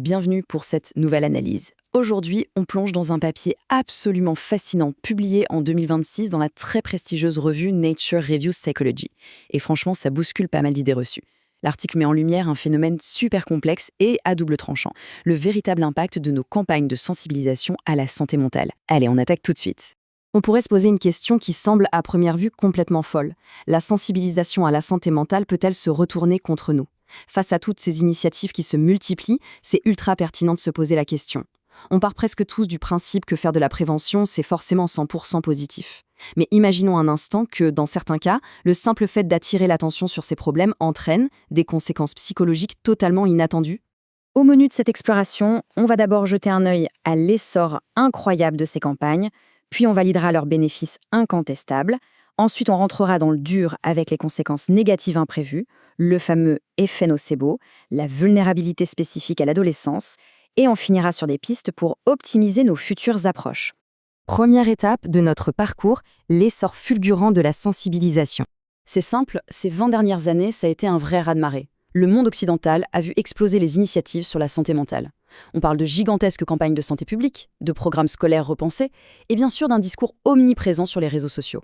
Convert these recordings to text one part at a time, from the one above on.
bienvenue pour cette nouvelle analyse. Aujourd'hui, on plonge dans un papier absolument fascinant publié en 2026 dans la très prestigieuse revue Nature Reviews Psychology. Et franchement, ça bouscule pas mal d'idées reçues. L'article met en lumière un phénomène super complexe et à double tranchant, le véritable impact de nos campagnes de sensibilisation à la santé mentale. Allez, on attaque tout de suite. On pourrait se poser une question qui semble à première vue complètement folle. La sensibilisation à la santé mentale peut-elle se retourner contre nous ? Face à toutes ces initiatives qui se multiplient, c'est ultra pertinent de se poser la question. On part presque tous du principe que faire de la prévention, c'est forcément 100% positif. Mais imaginons un instant que, dans certains cas, le simple fait d'attirer l'attention sur ces problèmes entraîne des conséquences psychologiques totalement inattendues. Au menu de cette exploration, on va d'abord jeter un œil à l'essor incroyable de ces campagnes, puis on validera leurs bénéfices incontestables. Ensuite, on rentrera dans le dur avec les conséquences négatives imprévues, le fameux effet nocebo, la vulnérabilité spécifique à l'adolescence, et on finira sur des pistes pour optimiser nos futures approches. Première étape de notre parcours, l'essor fulgurant de la sensibilisation. C'est simple, ces 20 dernières années, ça a été un vrai raz-de-marée. Le monde occidental a vu exploser les initiatives sur la santé mentale. On parle de gigantesques campagnes de santé publique, de programmes scolaires repensés, et bien sûr d'un discours omniprésent sur les réseaux sociaux.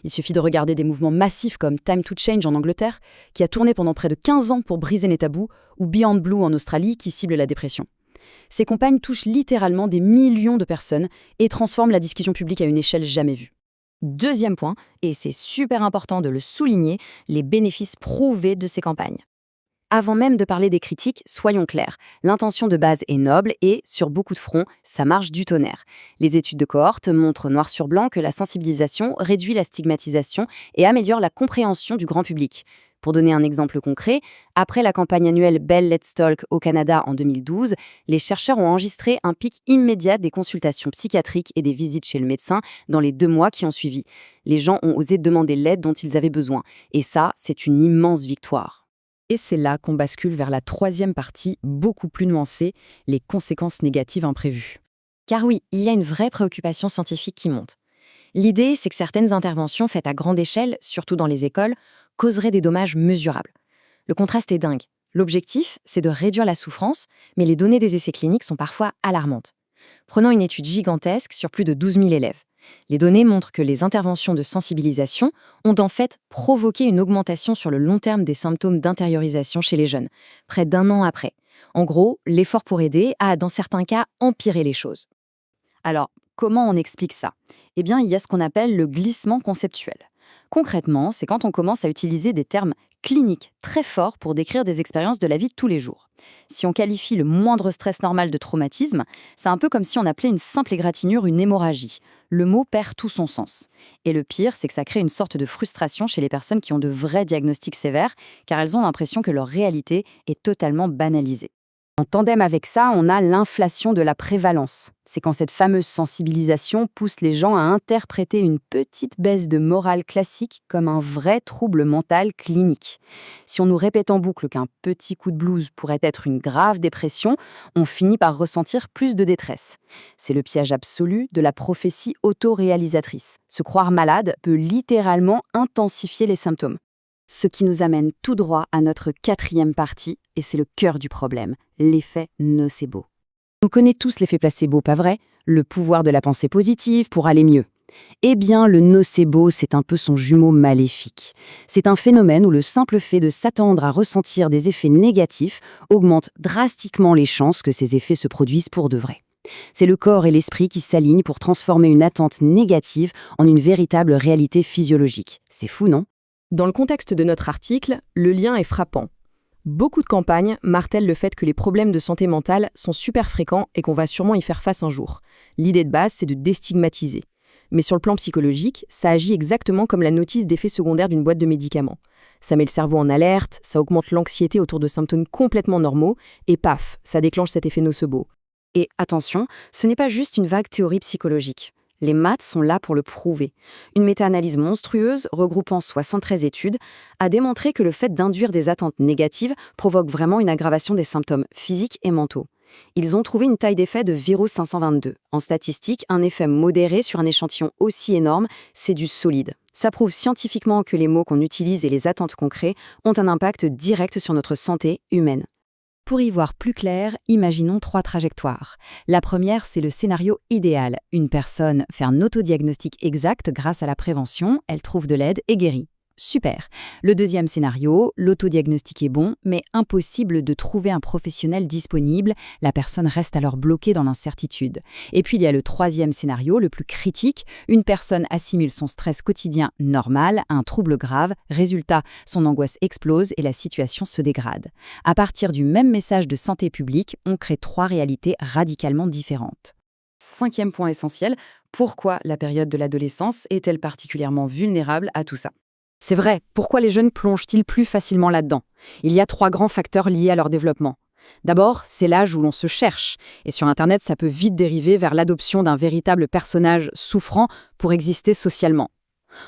Il suffit de regarder des mouvements massifs comme Time to Change en Angleterre, qui a tourné pendant près de 15 ans pour briser les tabous, ou Beyond Blue en Australie, qui cible la dépression. Ces campagnes touchent littéralement des millions de personnes et transforment la discussion publique à une échelle jamais vue. Deuxième point, et c'est super important de le souligner, les bénéfices prouvés de ces campagnes. Avant même de parler des critiques, soyons clairs, l'intention de base est noble et, sur beaucoup de fronts, ça marche du tonnerre. Les études de cohorte montrent noir sur blanc que la sensibilisation réduit la stigmatisation et améliore la compréhension du grand public. Pour donner un exemple concret, après la campagne annuelle Bell Let's Talk au Canada en 2012, les chercheurs ont enregistré un pic immédiat des consultations psychiatriques et des visites chez le médecin dans les 2 mois qui ont suivi. Les gens ont osé demander l'aide dont ils avaient besoin. Et ça, c'est une immense victoire. Et c'est là qu'on bascule vers la troisième partie, beaucoup plus nuancée, les conséquences négatives imprévues. Car oui, il y a une vraie préoccupation scientifique qui monte. L'idée, c'est que certaines interventions faites à grande échelle, surtout dans les écoles, causeraient des dommages mesurables. Le contraste est dingue. L'objectif, c'est de réduire la souffrance, mais les données des essais cliniques sont parfois alarmantes. Prenons une étude gigantesque sur plus de 12 000 élèves. Les données montrent que les interventions de sensibilisation ont en fait provoqué une augmentation sur le long terme des symptômes d'intériorisation chez les jeunes, près d'1 an après. En gros, l'effort pour aider a, dans certains cas, empiré les choses. Alors, comment on explique ça ? Eh bien, il y a ce qu'on appelle le glissement conceptuel. Concrètement, c'est quand on commence à utiliser des termes cliniques très forts pour décrire des expériences de la vie de tous les jours. Si on qualifie le moindre stress normal de traumatisme, c'est un peu comme si on appelait une simple égratignure une hémorragie. Le mot perd tout son sens. Et le pire, c'est que ça crée une sorte de frustration chez les personnes qui ont de vrais diagnostics sévères, car elles ont l'impression que leur réalité est totalement banalisée. En tandem avec ça, on a l'inflation de la prévalence. C'est quand cette fameuse sensibilisation pousse les gens à interpréter une petite baisse de morale classique comme un vrai trouble mental clinique. Si on nous répète en boucle qu'un petit coup de blues pourrait être une grave dépression, on finit par ressentir plus de détresse. C'est le piège absolu de la prophétie autoréalisatrice. Se croire malade peut littéralement intensifier les symptômes. Ce qui nous amène tout droit à notre 4e partie, et c'est le cœur du problème, l'effet nocebo. On connaît tous l'effet placebo, pas vrai ? Le pouvoir de la pensée positive pour aller mieux. Eh bien, le nocebo, c'est un peu son jumeau maléfique. C'est un phénomène où le simple fait de s'attendre à ressentir des effets négatifs augmente drastiquement les chances que ces effets se produisent pour de vrai. C'est le corps et l'esprit qui s'alignent pour transformer une attente négative en une véritable réalité physiologique. C'est fou, non ? Dans le contexte de notre article, le lien est frappant. Beaucoup de campagnes martèlent le fait que les problèmes de santé mentale sont super fréquents et qu'on va sûrement y faire face un jour. L'idée de base, c'est de déstigmatiser. Mais sur le plan psychologique, ça agit exactement comme la notice d'effet secondaire d'une boîte de médicaments. Ça met le cerveau en alerte, ça augmente l'anxiété autour de symptômes complètement normaux, et paf, ça déclenche cet effet nocebo. Et attention, ce n'est pas juste une vague théorie psychologique. Les maths sont là pour le prouver. Une méta-analyse monstrueuse, regroupant 73 études, a démontré que le fait d'induire des attentes négatives provoque vraiment une aggravation des symptômes physiques et mentaux. Ils ont trouvé une taille d'effet de 0,522. En statistique, un effet modéré sur un échantillon aussi énorme, c'est du solide. Ça prouve scientifiquement que les mots qu'on utilise et les attentes qu'on crée ont un impact direct sur notre santé humaine. Pour y voir plus clair, imaginons 3 trajectoires. La première, c'est le scénario idéal. Une personne fait un autodiagnostic exact grâce à la prévention, elle trouve de l'aide et guérit. Super. Le deuxième scénario, l'autodiagnostic est bon, mais impossible de trouver un professionnel disponible, la personne reste alors bloquée dans l'incertitude. Et puis il y a le troisième scénario, le plus critique, une personne assimile son stress quotidien normal à un trouble grave, résultat, son angoisse explose et la situation se dégrade. À partir du même message de santé publique, on crée 3 réalités radicalement différentes. Cinquième point essentiel, pourquoi la période de l'adolescence est-elle particulièrement vulnérable à tout ça? C'est vrai, pourquoi les jeunes plongent-ils plus facilement là-dedans? Il y a 3 grands facteurs liés à leur développement. D'abord, c'est l'âge où l'on se cherche, et sur Internet, ça peut vite dériver vers l'adoption d'un véritable personnage souffrant pour exister socialement.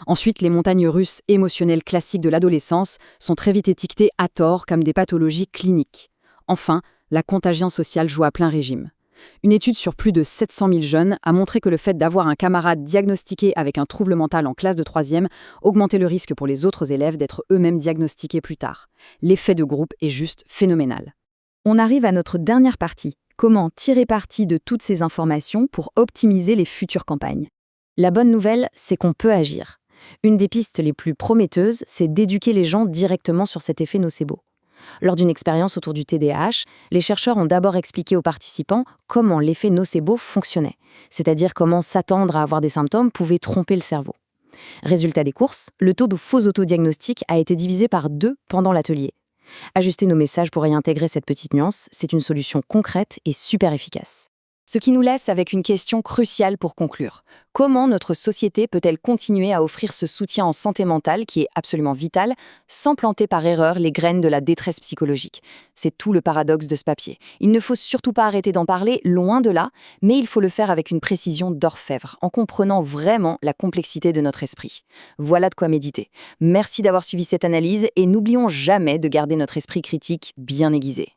Ensuite, les montagnes russes émotionnelles classiques de l'adolescence sont très vite étiquetées à tort comme des pathologies cliniques. Enfin, la contagion sociale joue à plein régime. Une étude sur plus de 700 000 jeunes a montré que le fait d'avoir un camarade diagnostiqué avec un trouble mental en classe de 3e augmentait le risque pour les autres élèves d'être eux-mêmes diagnostiqués plus tard. L'effet de groupe est juste phénoménal. On arrive à notre dernière partie. Comment tirer parti de toutes ces informations pour optimiser les futures campagnes? La bonne nouvelle, c'est qu'on peut agir. Une des pistes les plus prometteuses, c'est d'éduquer les gens directement sur cet effet nocebo. Lors d'une expérience autour du TDAH, les chercheurs ont d'abord expliqué aux participants comment l'effet nocebo fonctionnait, c'est-à-dire comment s'attendre à avoir des symptômes pouvait tromper le cerveau. Résultat des courses, le taux de faux autodiagnostics a été divisé par 2 pendant l'atelier. Ajuster nos messages pour y intégrer cette petite nuance, c'est une solution concrète et super efficace. Ce qui nous laisse avec une question cruciale pour conclure. Comment notre société peut-elle continuer à offrir ce soutien en santé mentale qui est absolument vital, sans planter par erreur les graines de la détresse psychologique? C'est tout le paradoxe de ce papier. Il ne faut surtout pas arrêter d'en parler, loin de là, mais il faut le faire avec une précision d'orfèvre, en comprenant vraiment la complexité de notre esprit. Voilà de quoi méditer. Merci d'avoir suivi cette analyse et n'oublions jamais de garder notre esprit critique bien aiguisé.